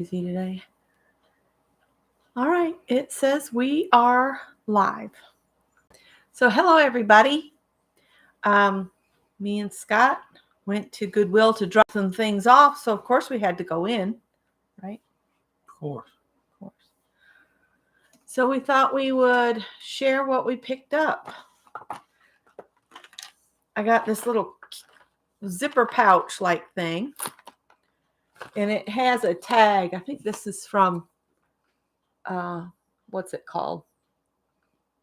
Easy today. All right, it says we are live. So hello everybody. Me and Scott went to Goodwill to drop some things off, so of course we had to go in, right? Of course. So we thought we would share what we picked up. I got this little zipper pouch like thing, and it has a tag. I think this is from what's it called?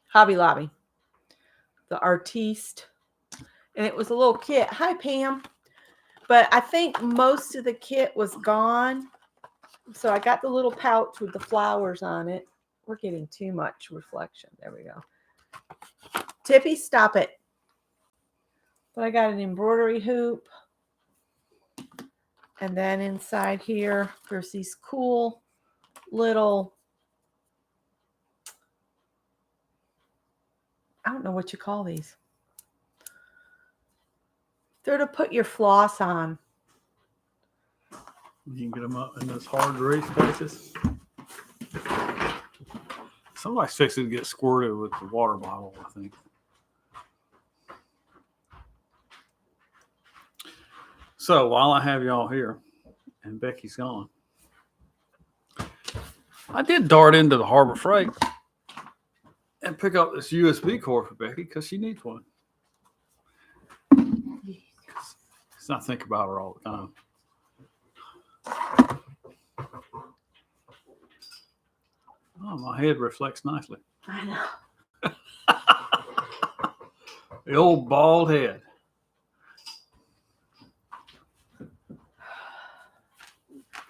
Hobby Lobby, the Artiste, and it was a little kit. Hi Pam. But I think most of the kit was gone, so I got the little pouch with the flowers on it. We're getting too much reflection. There we go. Tippy, stop it. But I got an embroidery hoop, and then inside here there's these cool little, I don't know what you call these. They're to put your floss on. You can get them up in those hard to reach places. Somebody's fixing to get squirted with the water bottle, I think. So while I have y'all here and Becky's gone, I did dart into the Harbor Freight and pick up this USB cord for Becky because she needs one. Because I think about her all the time. Oh, my head reflects nicely. I know. The old bald head.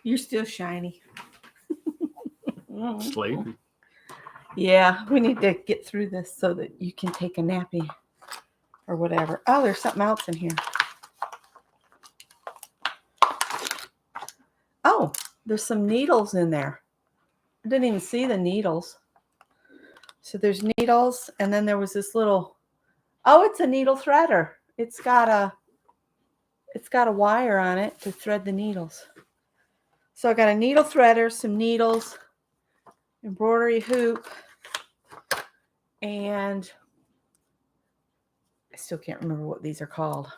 You're still shiny. Sleepy. Yeah, we need to get through this so that you can take a nappy or whatever. Oh, there's something else in here. Oh, there's some needles in there. I didn't even see the needles. So there's needles, and then there was this little, oh, it's a needle threader. It's got a wire on it to thread the needles. So I got a needle threader, some needles, embroidery hoop, and I still can't remember what these are called.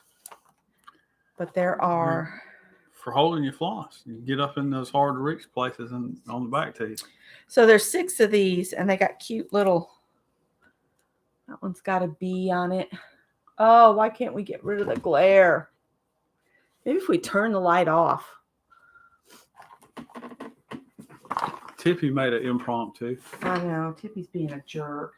But there are... For holding your floss. You get up in those hard to reach places and on the back teeth. So there's 6 of these, and they got cute little... That one's got a bee on it. Oh, why can't we get rid of the glare? Maybe if we turn the light off. Tippy made an impromptu. I know. Tippy's being a jerk.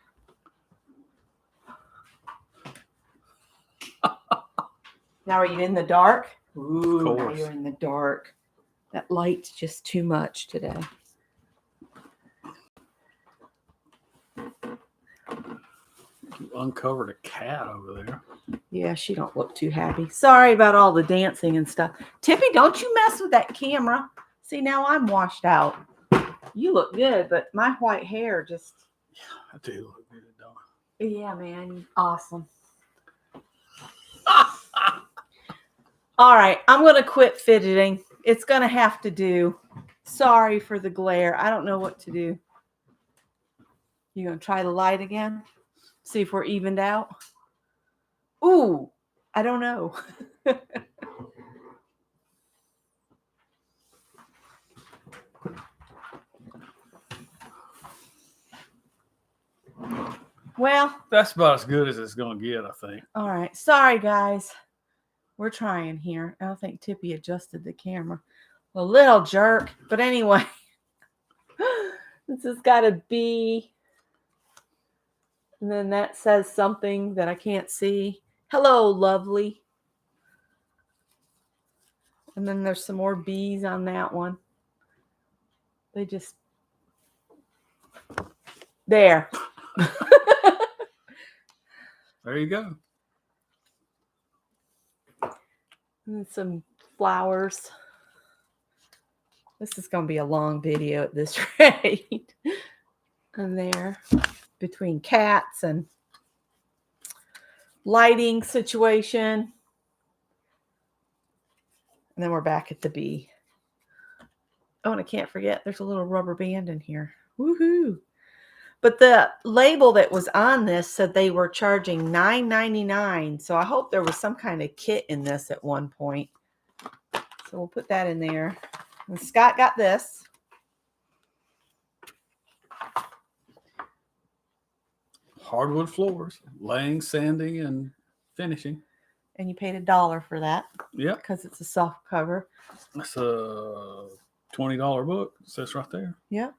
Now are you in the dark? Ooh, now you're in the dark. That light's just too much today. You uncovered a cat over there. Yeah, she don't look too happy. Sorry about all the dancing and stuff. Tippy, don't you mess with that camera. See, now I'm washed out. You look good, but my white hair just... I do look good, don't I? Yeah, man. Awesome. All right, I'm going to quit fidgeting. It's going to have to do. Sorry for the glare. I don't know what to do. You going to try the light again? See if we're evened out? Ooh, I don't know. Well, that's about as good as it's going to get, I think. All right. Sorry, guys. We're trying here. I don't think Tippy adjusted the camera. A little jerk. But anyway, this has got a bee. And then that says something that I can't see. Hello, lovely. And then there's some more bees on that one. They just... There. There you go. And some flowers. This is going to be a long video at this rate. And there, between cats and lighting situation. And then we're back at the bee. Oh, and I can't forget, there's a little rubber band in here. Woohoo! But the label that was on this said they were charging $9.99. So I hope there was some kind of kit in this at one point. So we'll put that in there. And Scott got this. Hardwood floors, laying, sanding, and finishing. And you paid $1 for that. Yep. Because it's a soft cover. That's a $20 book. It says right there. Yep.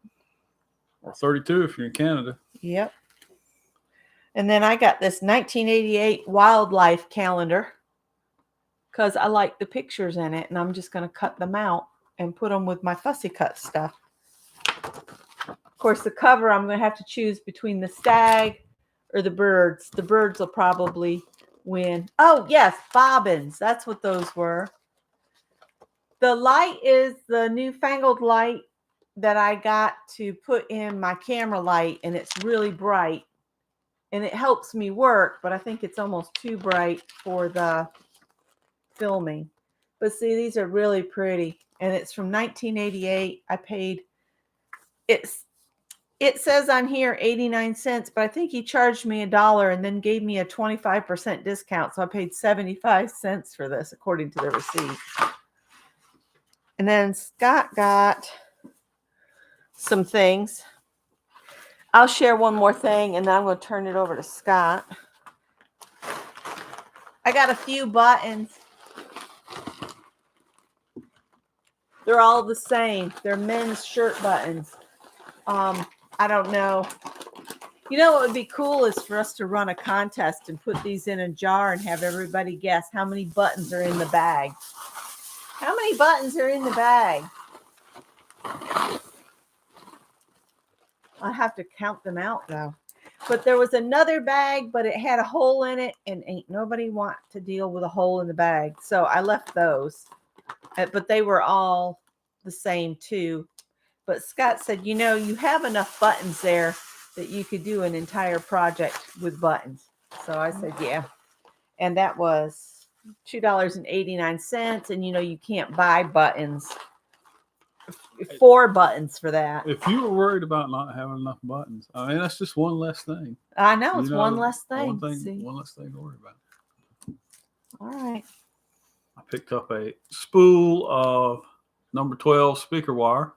Or $32 if you're in Canada. Yep. And then I got this 1988 wildlife calendar because I like the pictures in it, and I'm just going to cut them out and put them with my fussy cut stuff. Of course, the cover, I'm going to have to choose between the stag or the birds. The birds will probably win. Oh, yes, bobbins. That's what those were. The light is the newfangled light that I got to put in my camera light, and it's really bright. And it helps me work, but I think it's almost too bright for the filming. But see, these are really pretty. And it's from 1988. I paid, it says on here 89 cents, but I think he charged me $1 and then gave me a 25% discount. So I paid 75 cents for this, according to the receipt. And then Scott got some things. I'll share one more thing, and then I'm going to turn it over to Scott. I got a few buttons. They're all the same. They're men's shirt buttons. I don't know. You know what would be cool is for us to run a contest and put these in a jar and have everybody guess how many buttons are in the bag. How many buttons are in the bag? I have to count them out though. But there was another bag, but it had a hole in it, and ain't nobody want to deal with a hole in the bag. So I left those. But they were all the same too. But Scott said, you know, you have enough buttons there that you could do an entire project with buttons. So I said, yeah. And that was $2.89. And you know, you can't buy buttons. 4 buttons for that. If you were worried about not having enough buttons, I mean, that's just one less thing. I know, it's one less thing. One less thing to worry about. All right. I picked up a spool of number 12 speaker wire,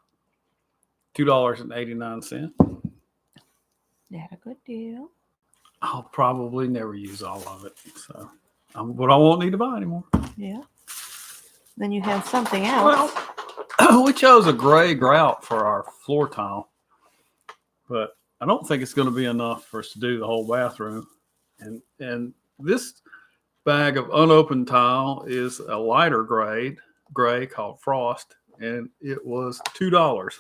$2.89. That's a good deal. I'll probably never use all of it, so but I won't need to buy anymore. Yeah. Then you have something else. Well, we chose a gray grout for our floor tile, but I don't think it's going to be enough for us to do the whole bathroom. And this bag of unopened tile is a lighter gray called Frost, and it was $2.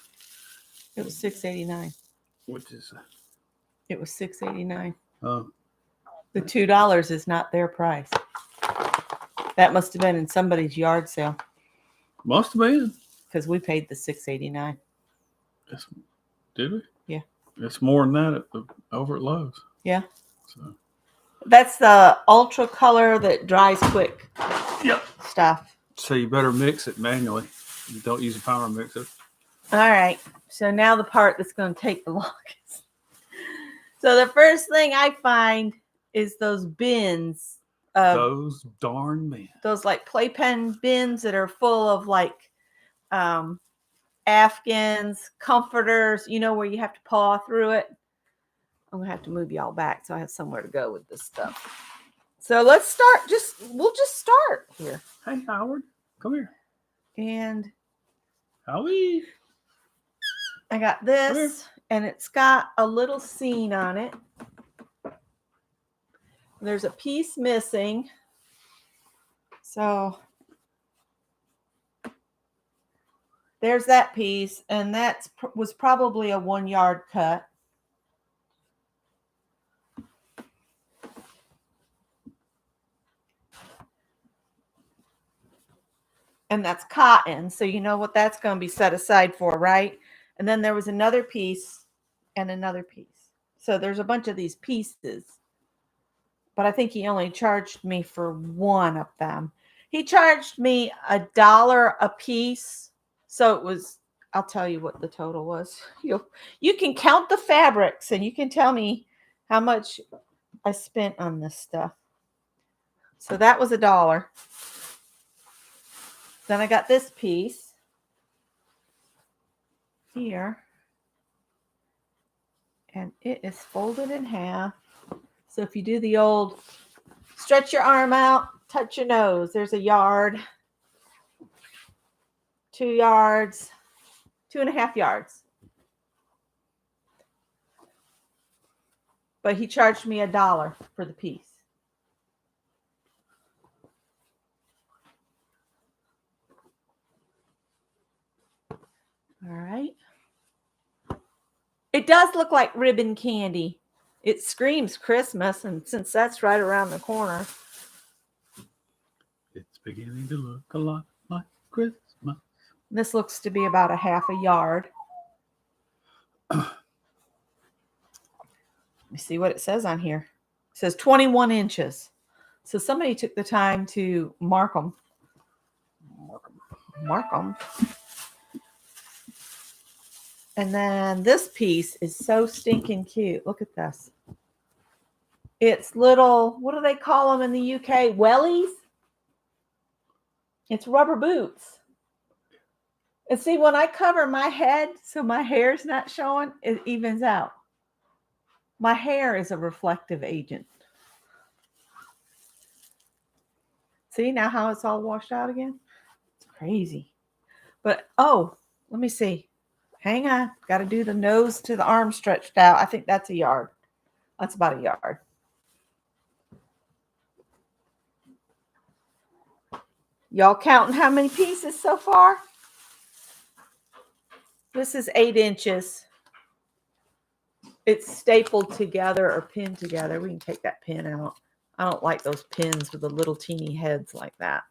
It was $6.89. Which is It was $6.89. the $2 is not their price. That must have been in somebody's yard sale must have been. because we paid the $6.89. Did we? Yeah. It's more than that over at Lowe's. Yeah. So. That's the ultra color that dries quick. Yep. Stuff. So you better mix it manually. You don't use a power mixer. All right. So now the part that's going to take the longest. So the first thing I find is those bins. Those darn men. Those like playpen bins that are full of like Afghans, comforters, you know, where you have to paw through it. I'm going to have to move y'all back so I have somewhere to go with this stuff. So let's start. We'll just start here. Hey, Howard, come here. And Howie. I got this, and it's got a little scene on it. There's a piece missing. So there's that piece, and that was probably a 1-yard cut. And that's cotton, so you know what that's going to be set aside for, right? And then there was another piece and another piece. So there's a bunch of these pieces. But I think he only charged me for one of them. He charged me $1 a piece. So it was I'll tell you what the total was. You can count the fabrics and you can tell me how much I spent on this stuff. So that was $1. Then I got this piece here. And it is folded in half. So if you do the old stretch your arm out, touch your nose, there's a yard, 2 yards, 2.5 yards. But he charged me $1 for the piece. All right. It does look like ribbon candy. It screams Christmas, and since that's right around the corner. It's beginning to look a lot like Christmas. This looks to be about 1/2 yard. Let me see what it says on here. It says 21 inches. So somebody took the time to mark them. Mark them. And then this piece is so stinking cute. Look at this. It's little, what do they call them in the UK? Wellies? It's rubber boots. And see, when I cover my head so my hair's not showing, it evens out. My hair is a reflective agent. See now how it's all washed out again? It's crazy. But, oh, let me see. Hang on. Got to do the nose to the arm stretched out. I think that's 1 yard. That's about 1 yard. Y'all counting how many pieces so far? This is 8 inches. It's stapled together or pinned together. We can take that pin out. I don't like those pins with the little teeny heads like that.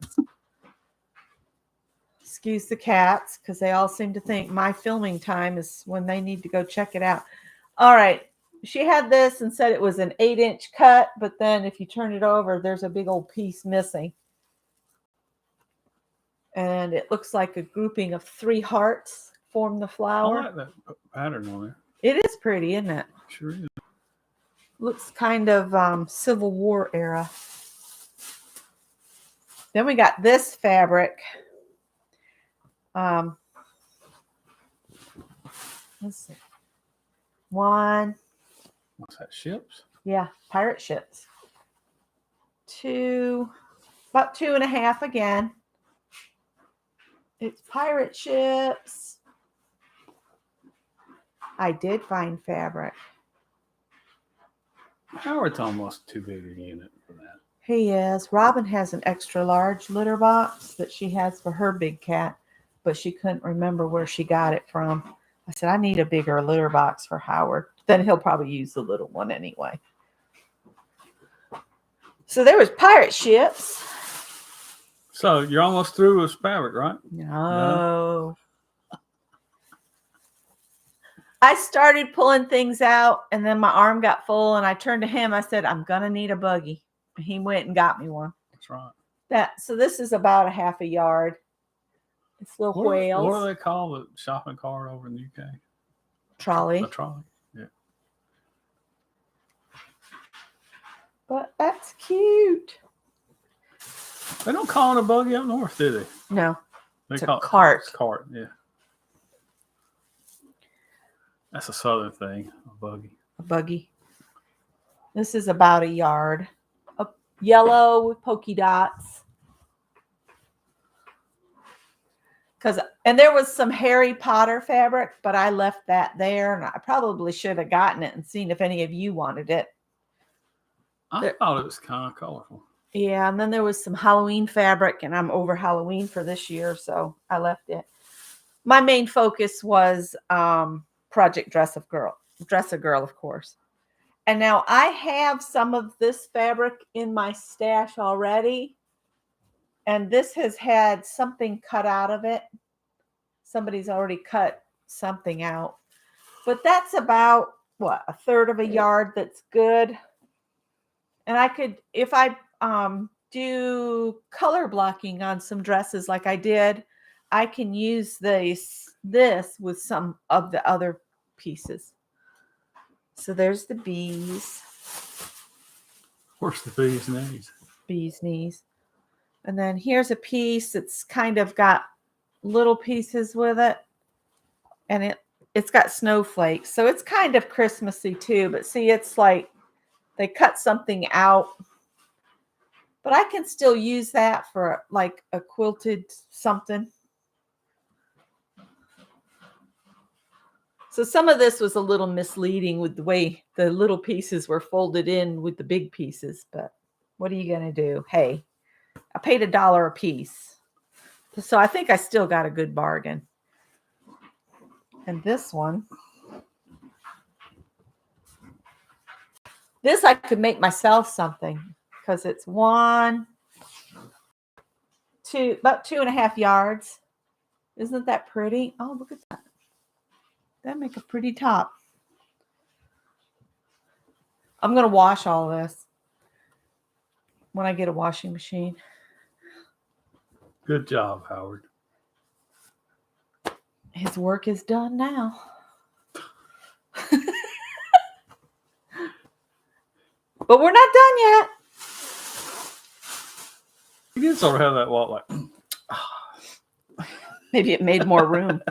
Excuse the cats, because they all seem to think my filming time is when they need to go check it out. All right. She had this and said it was an 8-inch cut, but then if you turn it over, there's a big old piece missing. And it looks like a grouping of 3 hearts form the flower. I like that pattern on there. It is pretty, isn't it? Sure is. Looks kind of Civil War era. Then we got this fabric. Let's see. 1. What's that? Ships? Yeah, pirate ships. 2, about 2.5 again. It's pirate ships. I did find fabric. Howard's almost too big a unit for that. He is. Robin has an extra large litter box that she has for her big cat, but she couldn't remember where she got it from. I said, I need a bigger litter box for Howard. Then he'll probably use the little one anyway. So there was pirate ships. So you're almost through with fabric, right? No. I started pulling things out, and then my arm got full, and I turned to him. I said, I'm going to need a buggy. He went and got me one. That's right. So this is about 1/2 yard. It's little whales. What do they call the shopping cart over in the UK? Trolley. A trolley. Yeah. But that's cute. They don't call it a buggy up north, do they? No. They It's a call cart. It's a cart, yeah. That's a southern thing, a buggy. A buggy. This is about 1 yard. A yellow with polka dots. And there was some Harry Potter fabric, but I left that there, and I probably should have gotten it and seen if any of you wanted it. I thought it was kind of colorful. Yeah, and then there was some Halloween fabric, and I'm over Halloween for this year, so I left it. My main focus was Project Dress a Girl, of course. And now I have some of this fabric in my stash already, and this has had something cut out of it. Somebody's already cut something out. But that's about, what, 1/3 of a yard that's good. And I could, if I do color blocking on some dresses like I did, I can use this with some of the other pieces. So there's the bees. Where's the bee's knees? Bee's knees. And then here's a piece that's kind of got little pieces with it. And it's got snowflakes. So it's kind of Christmassy too. But see, it's like they cut something out. But I can still use that for like a quilted something. So some of this was a little misleading with the way the little pieces were folded in with the big pieces. But what are you going to do? Hey, I paid $1 a piece. So I think I still got a good bargain. And this one. This I could make myself something because it's about 2.5 yards. Isn't that pretty? Oh, look at that. That make a pretty top. I'm going to wash all this when I get a washing machine. Good job, Howard. His work is done now. But we're not done yet. You did sort of have that walk like. Maybe it made more room.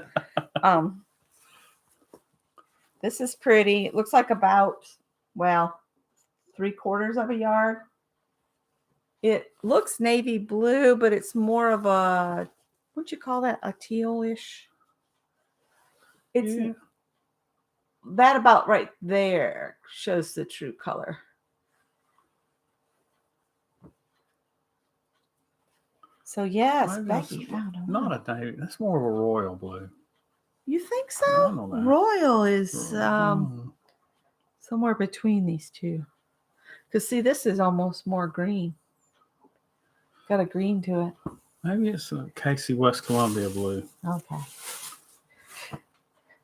This is pretty. It looks like about, 3/4 of a yard. It looks navy blue, but it's more of a, what'd you call that? A tealish. It's that about right there shows the true color. So yes, Maybe Becky found a not a navy. That's more of a royal blue. You think I so? don't know. Royal is somewhere between these two. Because see, this is almost more green. Got a green to it. Maybe it's a Casey West Columbia blue. Okay.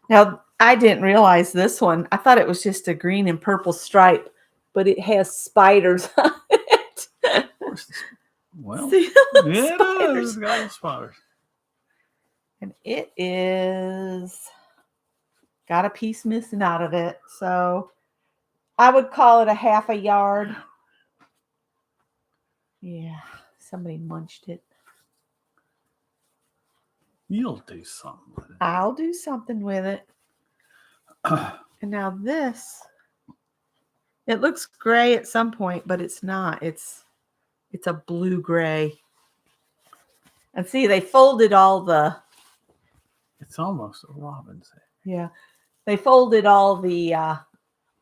Now, I didn't realize this one. I thought it was just a green and purple stripe, but it has spiders on it. Well, see yeah, it does. It's got little spiders. And it is got a piece missing out of it. So I would call it a 1/2 yard. Yeah, somebody munched it. You'll do something with it. I'll do something with it. And now this, it looks gray at some point, but it's not. It's a blue gray. And see, they folded all the. It's almost a robin's head. Yeah, they folded all the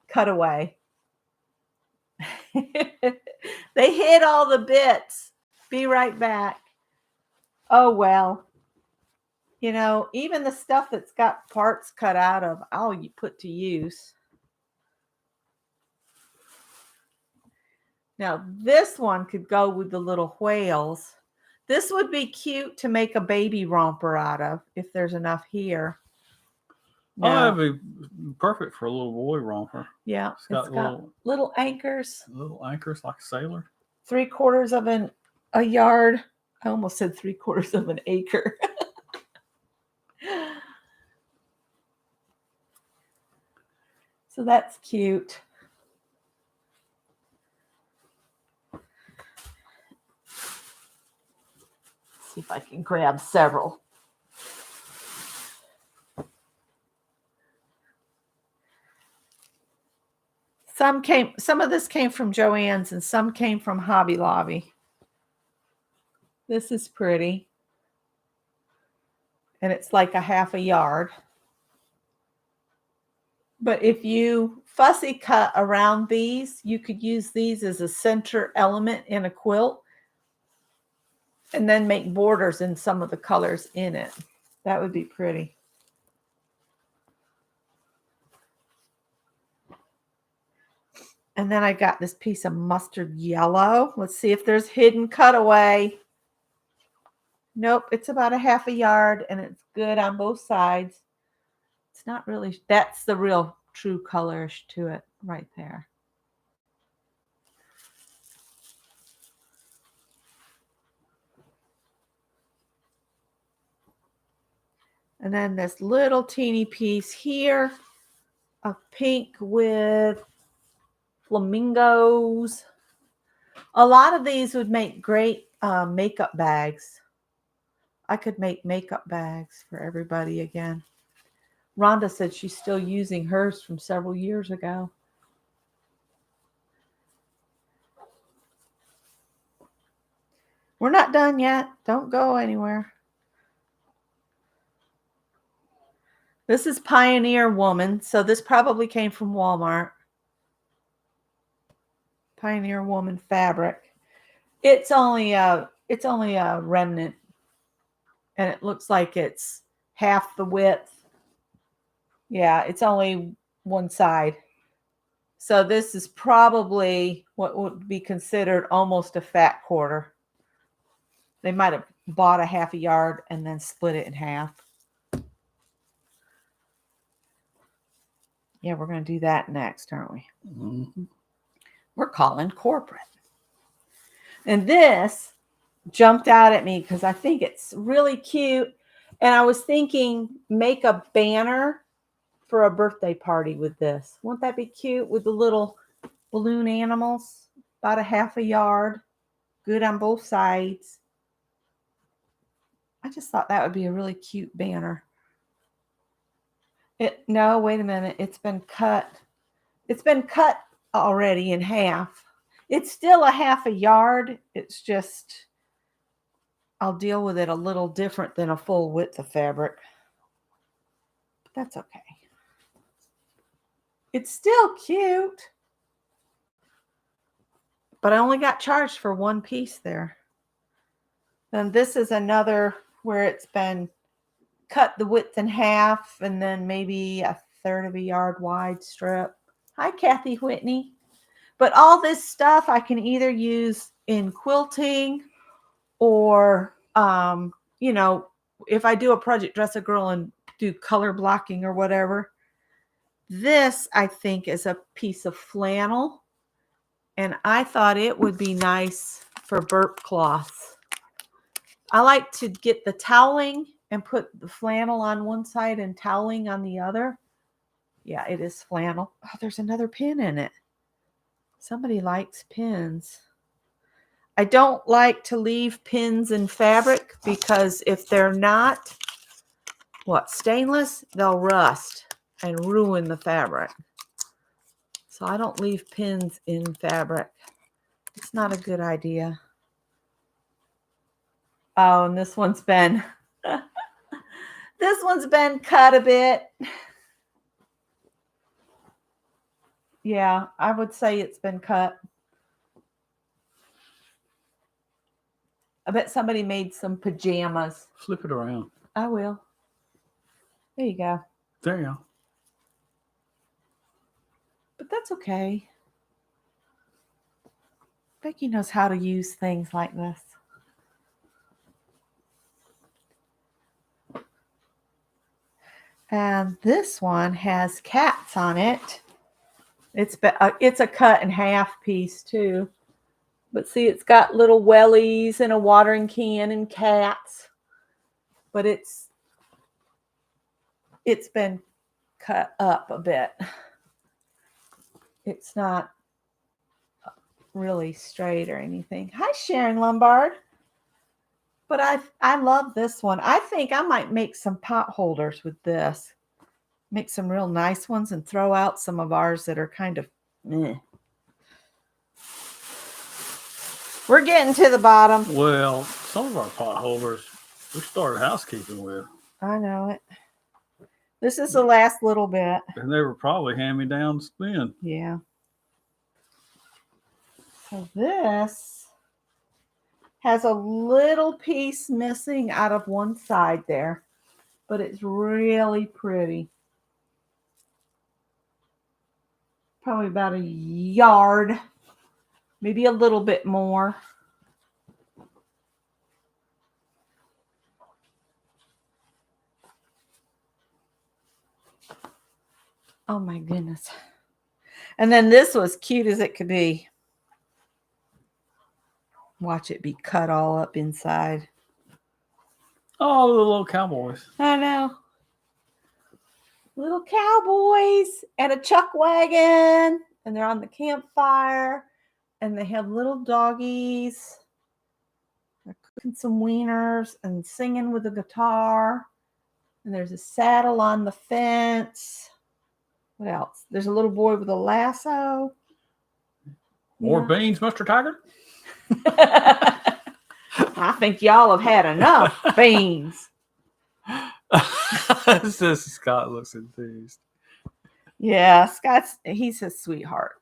cutaway. They hid all the bits. Be right back. Oh, well. You know, even the stuff that's got parts cut out of, I'll put to use. Now, this one could go with the little whales. This would be cute to make a baby romper out of if there's enough here. No. Oh, that'd be perfect for a little boy romper. Yeah, it's got little anchors. Little anchors like a sailor. 3/4 of a yard. I almost said 3/4 of an acre. So that's cute. Let's see if I can grab several. Some of this came from Joann's and some came from Hobby Lobby. This is pretty. And it's like a 1/2 yard. But if you fussy cut around these, you could use these as a center element in a quilt and then make borders in some of the colors in it. That would be pretty. And then I got this piece of mustard yellow. Let's see if there's hidden cutaway. Nope, it's about a 1/2 yard and it's good on both sides. It's not really, that's the real true colorish to it right there. And then this little teeny piece here of pink with flamingos. A lot of these would make great makeup bags. I could make makeup bags for everybody again. Rhonda said she's still using hers from several years ago. We're not done yet. Don't go anywhere. This is Pioneer Woman. So this probably came from Walmart. Pioneer Woman fabric. It's only a remnant. And it looks like it's half the width. Yeah, it's only one side. So this is probably what would be considered almost a fat quarter. They might have bought a half a yard and then split it in half. Yeah, we're going to do that next, aren't we? Mm-hmm. We're calling corporate. And this jumped out at me because I think it's really cute. And I was thinking make a banner for a birthday party with this. Won't that be cute with the little balloon animals? About a half a yard. Good on both sides. I just thought that would be a really cute banner. No, wait a minute. It's been cut. It's been cut already in half. It's still a half a yard. It's just, I'll deal with it a little different than a full width of fabric. But that's okay. It's still cute. But I only got charged for one piece there. Then this is another where it's been cut the width in half and then maybe a third of a yard wide strip. Hi, Kathy Whitney. But all this stuff I can either use in quilting or, you know, if I do a project dress a girl and do color blocking or whatever. This, I think, is a piece of flannel. And I thought it would be nice for burp cloths. I like to get the toweling and put the flannel on one side and toweling on the other. Yeah, it is flannel. Oh, there's another pin in it. Somebody likes pins. I don't like to leave pins in fabric because if they're not, stainless, they'll rust and ruin the fabric. So I don't leave pins in fabric. It's not a good idea. Oh, and this one's been cut a bit. Yeah, I would say it's been cut. I bet somebody made some pajamas. Flip it around. I will. There you go. There you go. But that's okay. Becky knows how to use things like this. And this one has cats on it. It's a cut in half piece too. But see, it's got little wellies and a watering can and cats. But it's been cut up a bit. It's not really straight or anything. Hi, Sharon Lombard. But I love this one. I think I might make some pot holders with this. Make some real nice ones and throw out some of ours that are kind of meh. We're getting to the bottom. Well, some of our pot holders we started housekeeping with. I know it. This is the last little bit. And they were probably hand-me-downs then. Yeah. So this has a little piece missing out of one side there, but it's really pretty. Probably about a yard, maybe a little bit more. Oh my goodness. And then this was cute as it could be. Watch it be cut all up inside. Oh, the little cowboys. I know. little cowboys and a chuck wagon, and they're on the campfire, and they have little doggies. They're cooking some wieners and singing with a guitar. And there's a saddle on the fence. What else? There's a little boy with a lasso. More beans, Mr. Tiger? I think y'all have had enough beans. Says Scott looks enthused. Yeah, he's a sweetheart.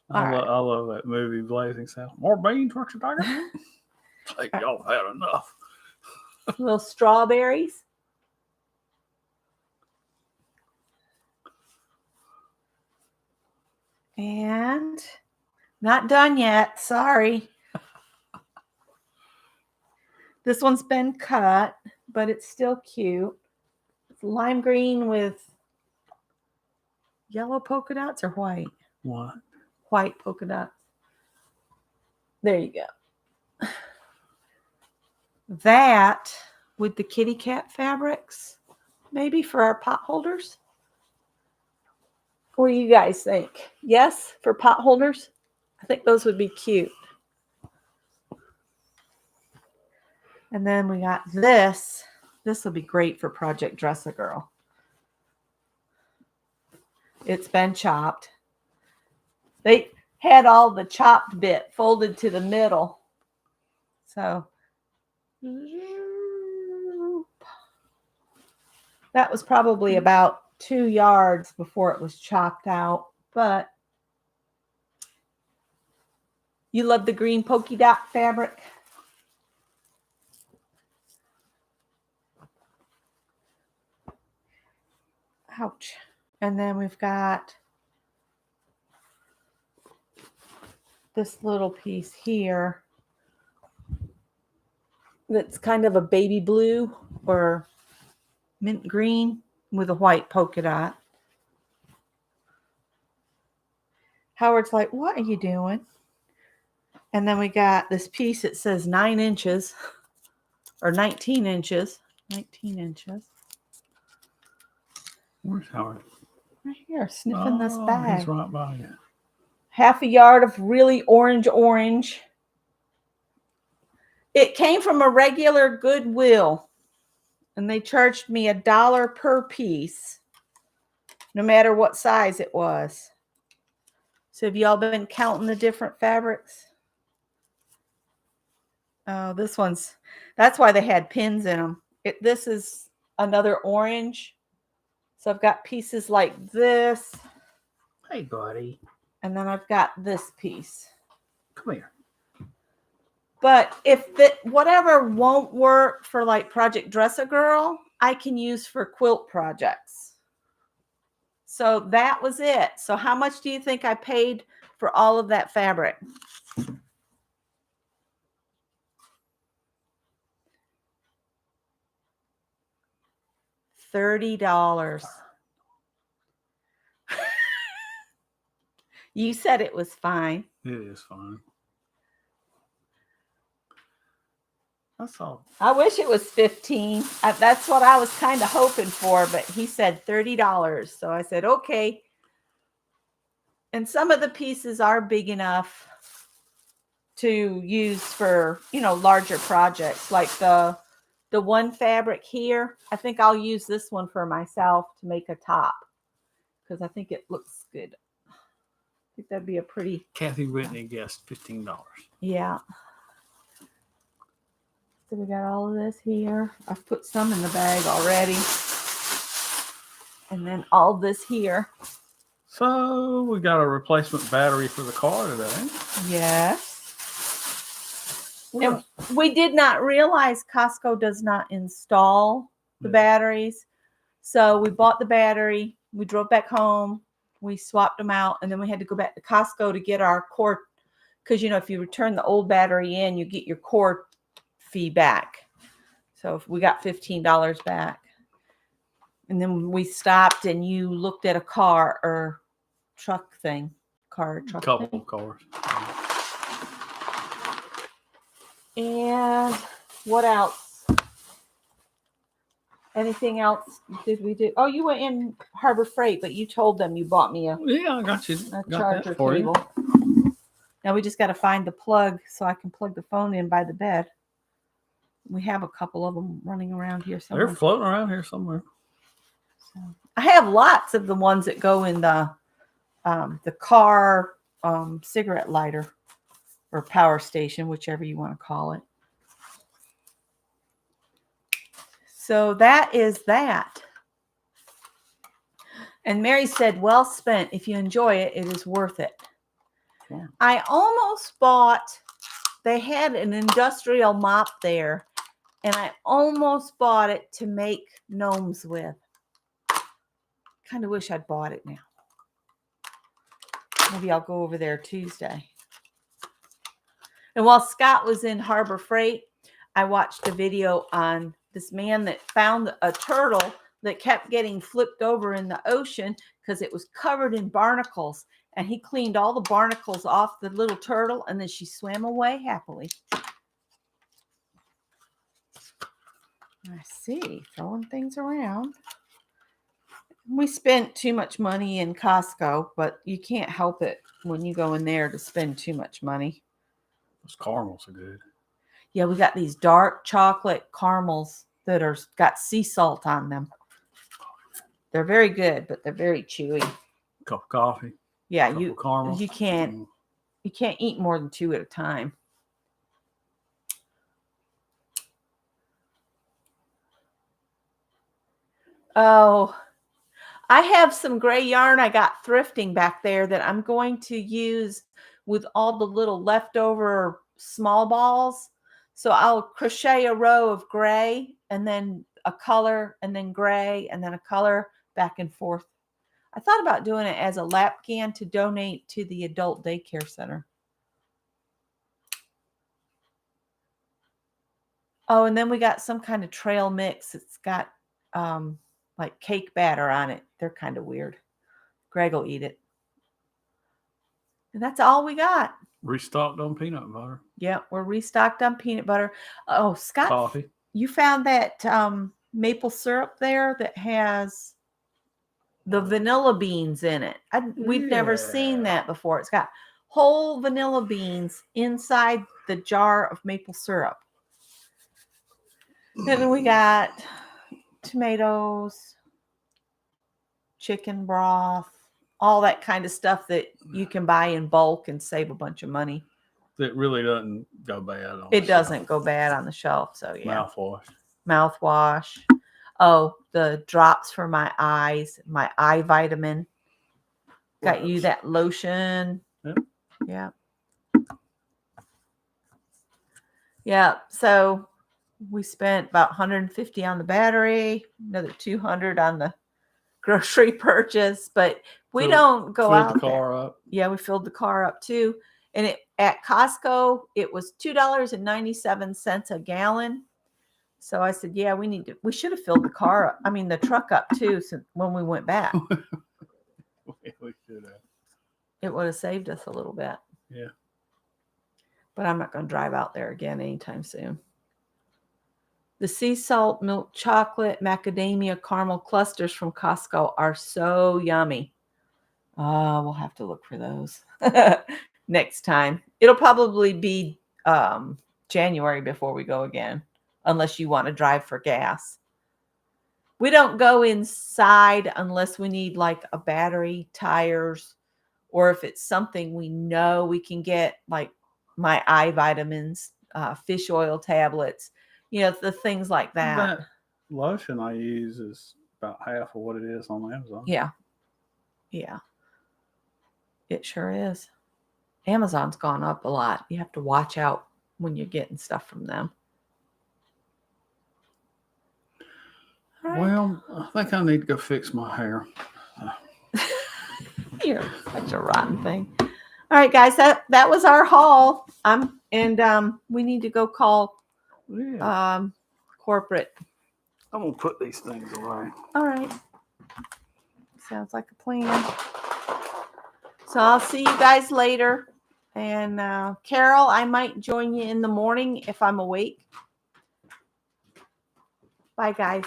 I love that movie, Blazing Saddles. More beans, Mr. Tiger? It's like y'all had enough. Little strawberries. And not done yet. Sorry. This one's been cut, but it's still cute. It's lime green with yellow polka dots or white? What? White polka dots. There you go. That with the kitty cat fabrics, maybe for our pot holders. What do you guys think? Yes, for pot holders? I think those would be cute. And then we got this. This will be great for Project Dress a Girl. It's been chopped. They had all the chopped bit folded to the middle. So that was probably about 2 yards before it was chopped out. But you love the green polka dot fabric? Ouch. And then we've got this little piece here that's kind of a baby blue or mint green with a white polka dot. Howard's like, what are you doing? And then we got this piece that says 9 inches or 19 inches. 19 inches. Where's Howard? Right here, sniffing this bag. He's right by you. Half a yard of really orange. It came from a regular Goodwill, and they charged me $1 per piece, no matter what size it was. So have y'all been counting the different fabrics? Oh, that's why they had pins in them. This is another orange. So I've got pieces like this. Hey, buddy. And then I've got this piece. Come here. But if whatever won't work for like Project Dress a Girl, I can use for quilt projects. So that was it. So how much do you think I paid for all of that fabric? $30. You said it was fine. It is fine. That's all. I wish it was 15. That's what I was kind of hoping for, but he said $30. So I said, okay. And some of the pieces are big enough to use for, larger projects. Like the one fabric here, I think I'll use this one for myself to make a top because I think it looks good. I think that'd be a pretty. Kathy Whitney guessed $15. Yeah. So we got all of this here. I've put some in the bag already. And then all this here. So we got a replacement battery for the car today. Yes. And we did not realize Costco does not install the batteries. So we bought the battery. We drove back home. We swapped them out. And then we had to go back to Costco to get our core. Because, if you return the old battery in, you get your core fee back. So we got $15 back. And then we stopped and you looked at a car or truck thing. Truck couple thing. of cars. And what else? Anything else did we do? Oh, you went in Harbor Freight, but you told them you bought me a Yeah, I got you. Got charger that for cable. you. Now we just got to find the plug so I can plug the phone in by the bed. We have a couple of them running around here somewhere. They're floating around here somewhere. So, I have lots of the ones that go in the car cigarette lighter or power station, whichever you want to call it. So that is that. And Mary said, well spent. If you enjoy it, it is worth it. Sure. I almost bought, they had an industrial mop there, and I almost bought it to make gnomes with. Kind of wish I'd bought it now. Maybe I'll go over there Tuesday. And while Scott was in Harbor Freight, I watched a video on this man that found a turtle that kept getting flipped over in the ocean because it was covered in barnacles. And he cleaned all the barnacles off the little turtle, and then she swam away happily. I see, throwing things around. We spent too much money in Costco, but you can't help it when you go in there to spend too much money. Those caramels are good. Yeah, we got these dark chocolate caramels that are got sea salt on them. They're very good, but they're very chewy. Cup of coffee. Yeah, Caramels. you can't eat more than 2 at a time. Oh, I have some gray yarn I got thrifting back there that I'm going to use with all the little leftover small balls. So I'll crochet a row of gray and then a color and then gray and then a color back and forth. I thought about doing it as a lapgan to donate to the adult daycare center. Oh, and then we got some kind of trail mix. It's got like cake batter on it. They're kind of weird. Greg will eat it. And that's all we got. Restocked on peanut butter. Yeah, we're restocked on peanut butter. Oh, Scott, Coffee. you found that maple syrup there that has the vanilla beans in it. We've never seen that before. It's got whole vanilla beans inside the jar of maple syrup. Then we got tomatoes, chicken broth, all that kind of stuff that you can buy in bulk and save a bunch of money. It really doesn't go bad. It doesn't go bad on the shelf. So yeah. Mouthwash. Oh, the drops for my eyes, my eye vitamin. Got you that lotion. Yep. Yeah. Yeah. So we spent about $150 on the battery, another $200 on the grocery purchase, but we don't go out the car up. Yeah, we filled the car up too. And at Costco, it was $2.97 a gallon. So I said, yeah, we should have filled the truck up too, since when we went back. We should have. It would have saved us a little bit. Yeah. But I'm not going to drive out there again anytime soon. The sea salt, milk chocolate, macadamia caramel clusters from Costco are so yummy. We'll have to look for those next time. It'll probably be January before we go again, unless you want to drive for gas. We don't go inside unless we need like a battery, tires, or if it's something we know we can get, like my eye vitamins, fish oil tablets, the things like that. That lotion I use is about half of what it is on Amazon. Yeah. Yeah. It sure is. Amazon's gone up a lot. You have to watch out when you're getting stuff from them. Right. Well, I think I need to go fix my hair. You're such a rotten thing. All right, guys, that was our haul. We need to go call corporate. I'm gonna put these things away. All right. Sounds like a plan. So I'll see you guys later. And Carol, I might join you in the morning if I'm awake. Bye, guys.